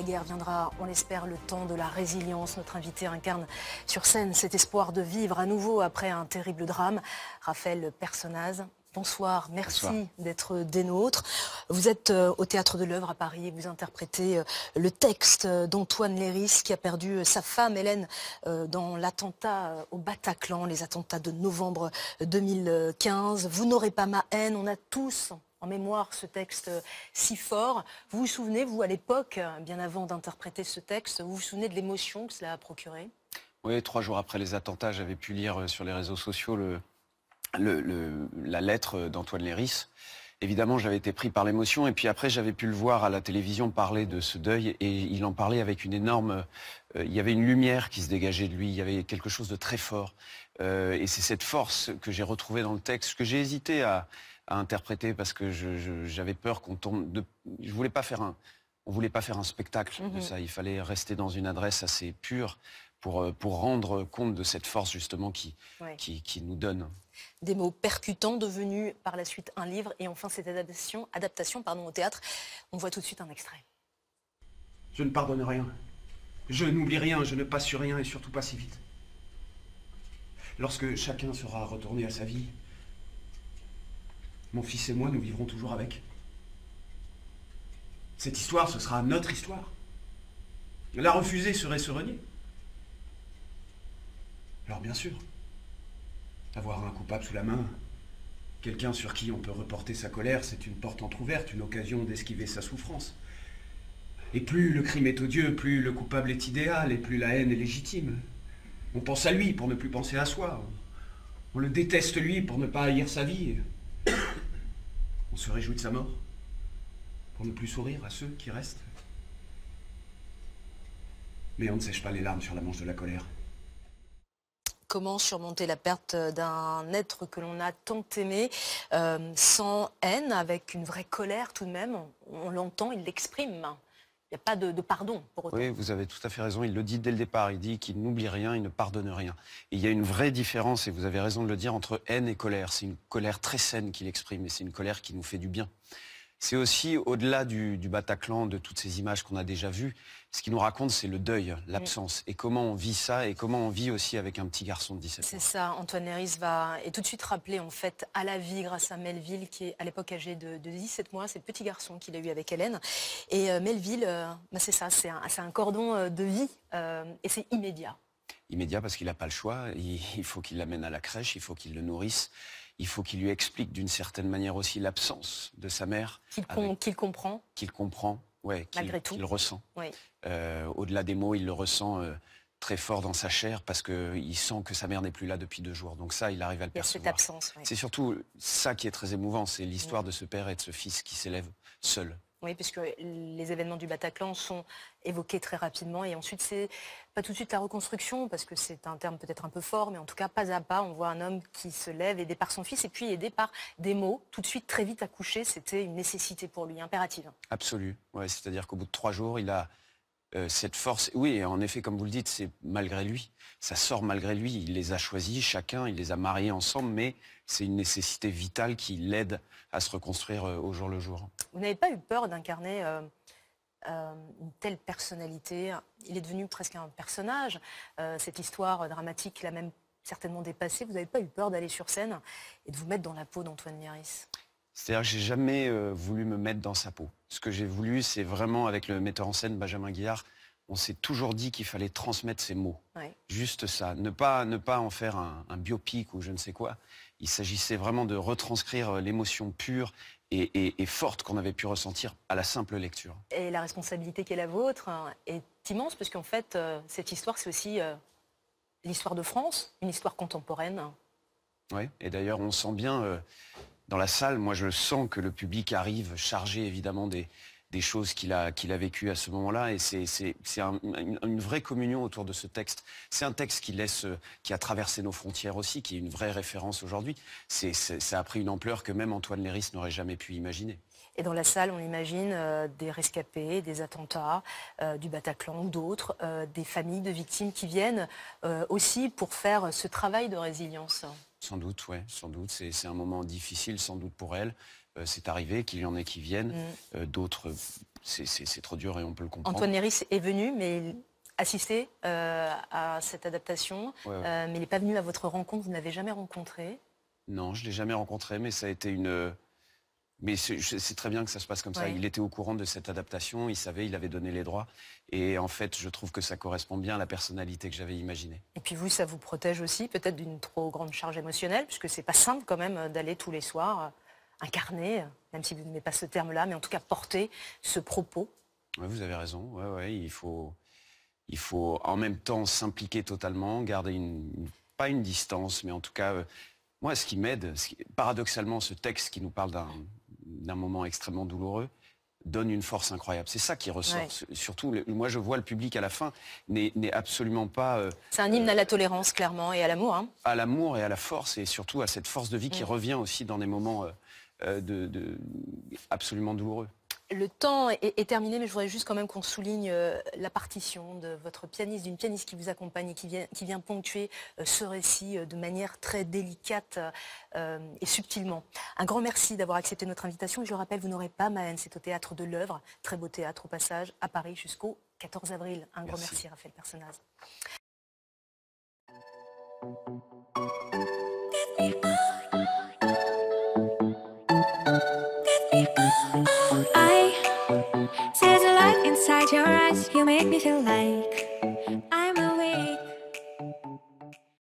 Guerre viendra, on l'espère, le temps de la résilience. Notre invité incarne sur scène cet espoir de vivre à nouveau après un terrible drame. Raphaël Personnaz, bonsoir, merci d'être des nôtres. Vous êtes au Théâtre de l'Œuvre à Paris et vous interprétez le texte d'Antoine Léris qui a perdu sa femme Hélène dans l'attentat au Bataclan, les attentats de novembre 2015. Vous n'aurez pas ma haine, on a tous en mémoire ce texte si fort. Vous vous souvenez, vous, à l'époque, bien avant d'interpréter ce texte, vous vous souvenez de l'émotion que cela a procuré? Oui, 3 jours après les attentats, j'avais pu lire sur les réseaux sociaux la lettre d'Antoine Léris. Évidemment, j'avais été pris par l'émotion et puis après, j'avais pu le voir à la télévision parler de ce deuil et il en parlait avec une énorme... il y avait une lumière qui se dégageait de lui, il y avait quelque chose de très fort. Et c'est cette force que j'ai retrouvée dans le texte, que j'ai hésité à interpréter parce que j'avais peur qu'on tombe... Je voulais pas faire on voulait pas faire un spectacle de ça, il fallait rester dans une adresse assez pure pour rendre compte de cette force justement qui nous donne. Des mots percutants devenus par la suite un livre et enfin cette adaptation au théâtre. On voit tout de suite un extrait. Je ne pardonne rien. Je n'oublie rien, je ne passe sur rien et surtout pas si vite. Lorsque chacun sera retourné à sa vie, mon fils et moi, nous vivrons toujours avec. Cette histoire, ce sera notre histoire. La refuser serait se renier. Alors bien sûr, avoir un coupable sous la main, quelqu'un sur qui on peut reporter sa colère, c'est une porte entrouverte, une occasion d'esquiver sa souffrance. Et plus le crime est odieux, plus le coupable est idéal et plus la haine est légitime. On pense à lui pour ne plus penser à soi. On le déteste lui pour ne pas haïr sa vie. On se réjouit de sa mort pour ne plus sourire à ceux qui restent. Mais on ne sèche pas les larmes sur la manche de la colère. Comment surmonter la perte d'un être que l'on a tant aimé, sans haine, avec une vraie colère tout de même? On l'entend, il l'exprime. Il n'y a pas de pardon pour autant. Oui, vous avez tout à fait raison. Il le dit dès le départ. Il dit qu'il n'oublie rien, il ne pardonne rien. Et il y a une vraie différence, et vous avez raison de le dire, entre haine et colère. C'est une colère très saine qu'il exprime, et c'est une colère qui nous fait du bien. C'est aussi, au-delà du Bataclan, de toutes ces images qu'on a déjà vues, ce qu'il nous raconte, c'est le deuil, l'absence. Et comment on vit ça, et comment on vit aussi avec un petit garçon de 17 ans. C'est ça, Antoine Léris est tout de suite rappelé en fait à la vie grâce à Melville, qui est à l'époque âgé de 17 mois. C'est le petit garçon qu'il a eu avec Hélène. Et Melville, c'est ça, c'est un cordon de vie, et c'est immédiat. Immédiat parce qu'il n'a pas le choix, il faut qu'il l'amène à la crèche, il faut qu'il le nourrisse, il faut qu'il lui explique d'une certaine manière aussi l'absence de sa mère. Qu'il comprend. Qu'il comprend, ouais, qu'il ressent. Oui. Au-delà des mots, il le ressent très fort dans sa chair parce qu'il sent que sa mère n'est plus là depuis 2 jours. Donc ça, il arrive à le percevoir. Il y a cette absence. Oui. C'est surtout ça qui est très émouvant, c'est l'histoire de ce père et de ce fils qui s'élèvent seuls. Oui, puisque les événements du Bataclan sont évoqués très rapidement et ensuite c'est pas tout de suite la reconstruction parce que c'est un terme peut-être un peu fort, mais en tout cas pas à pas on voit un homme qui se lève aidé par son fils et puis aidé par des mots tout de suite très vite accouchés. C'était une nécessité pour lui, impérative. Absolue, ouais, c'est-à-dire qu'au bout de 3 jours il a cette force, oui, en effet, comme vous le dites, c'est malgré lui. Ça sort malgré lui. Il les a choisis, chacun, il les a mariés ensemble, mais c'est une nécessité vitale qui l'aide à se reconstruire au jour le jour. Vous n'avez pas eu peur d'incarner une telle personnalité? Il est devenu presque un personnage. Cette histoire dramatique l'a même certainement dépassé. Vous n'avez pas eu peur d'aller sur scène et de vous mettre dans la peau d'Antoine Léris? C'est-à-dire que j'ai jamais voulu me mettre dans sa peau. Ce que j'ai voulu, c'est vraiment, avec le metteur en scène Benjamin Guillard, on s'est toujours dit qu'il fallait transmettre ces mots. Oui. Juste ça. Ne pas en faire un biopic ou je ne sais quoi. Il s'agissait vraiment de retranscrire l'émotion pure et forte qu'on avait pu ressentir à la simple lecture. Et la responsabilité qui est la vôtre est immense, parce qu'en fait, cette histoire, c'est aussi l'histoire de France, une histoire contemporaine. Oui, et d'ailleurs, on sent bien... dans la salle, moi je sens que le public arrive chargé évidemment des choses qu'il a vécues à ce moment-là et c'est une vraie communion autour de ce texte. C'est un texte qui a traversé nos frontières aussi, qui est une vraie référence aujourd'hui. Ça a pris une ampleur que même Antoine Léris n'aurait jamais pu imaginer. Et dans la salle, on imagine des rescapés, des attentats, du Bataclan ou d'autres, des familles de victimes qui viennent aussi pour faire ce travail de résilience. Sans doute, ouais, sans doute. C'est un moment difficile, sans doute pour elle. C'est arrivé qu'il y en ait qui viennent, d'autres c'est trop dur et on peut le comprendre. Antoine Léris est venu, mais il assistait à cette adaptation, mais il n'est pas venu à votre rencontre, vous ne l'avez jamais rencontré. Non, je ne l'ai jamais rencontré, mais ça a été une... Mais c'est très bien que ça se passe comme ça. Il était au courant de cette adaptation, il savait, il avait donné les droits. Et en fait, je trouve que ça correspond bien à la personnalité que j'avais imaginée. Et puis vous, ça vous protège aussi peut-être d'une trop grande charge émotionnelle, puisque c'est pas simple quand même d'aller tous les soirs incarner, même si vous n'aimez pas ce terme-là, mais en tout cas porter ce propos. Ouais, vous avez raison. Il faut en même temps s'impliquer totalement, garder pas une distance, mais en tout cas, moi, ce qui m'aide, paradoxalement, ce texte qui nous parle d'un moment extrêmement douloureux, donne une force incroyable. C'est ça qui ressort. Surtout, moi, je vois le public à la fin n'est absolument pas... c'est un hymne à la tolérance, clairement, et à l'amour. Hein. À l'amour et à la force, et surtout à cette force de vie qui revient aussi dans des moments absolument douloureux. Le temps est terminé, mais je voudrais juste quand même qu'on souligne la partition de votre pianiste, d'une pianiste qui vous accompagne et qui vient ponctuer ce récit de manière très délicate et subtilement. Un grand merci d'avoir accepté notre invitation. Et je le rappelle, vous n'aurez pas ma haine, c'est au Théâtre de l'Œuvre, très beau théâtre au passage, à Paris jusqu'au 14 avril. Un grand merci, Raphaël Personnaz. There's a light inside your eyes, you make me feel like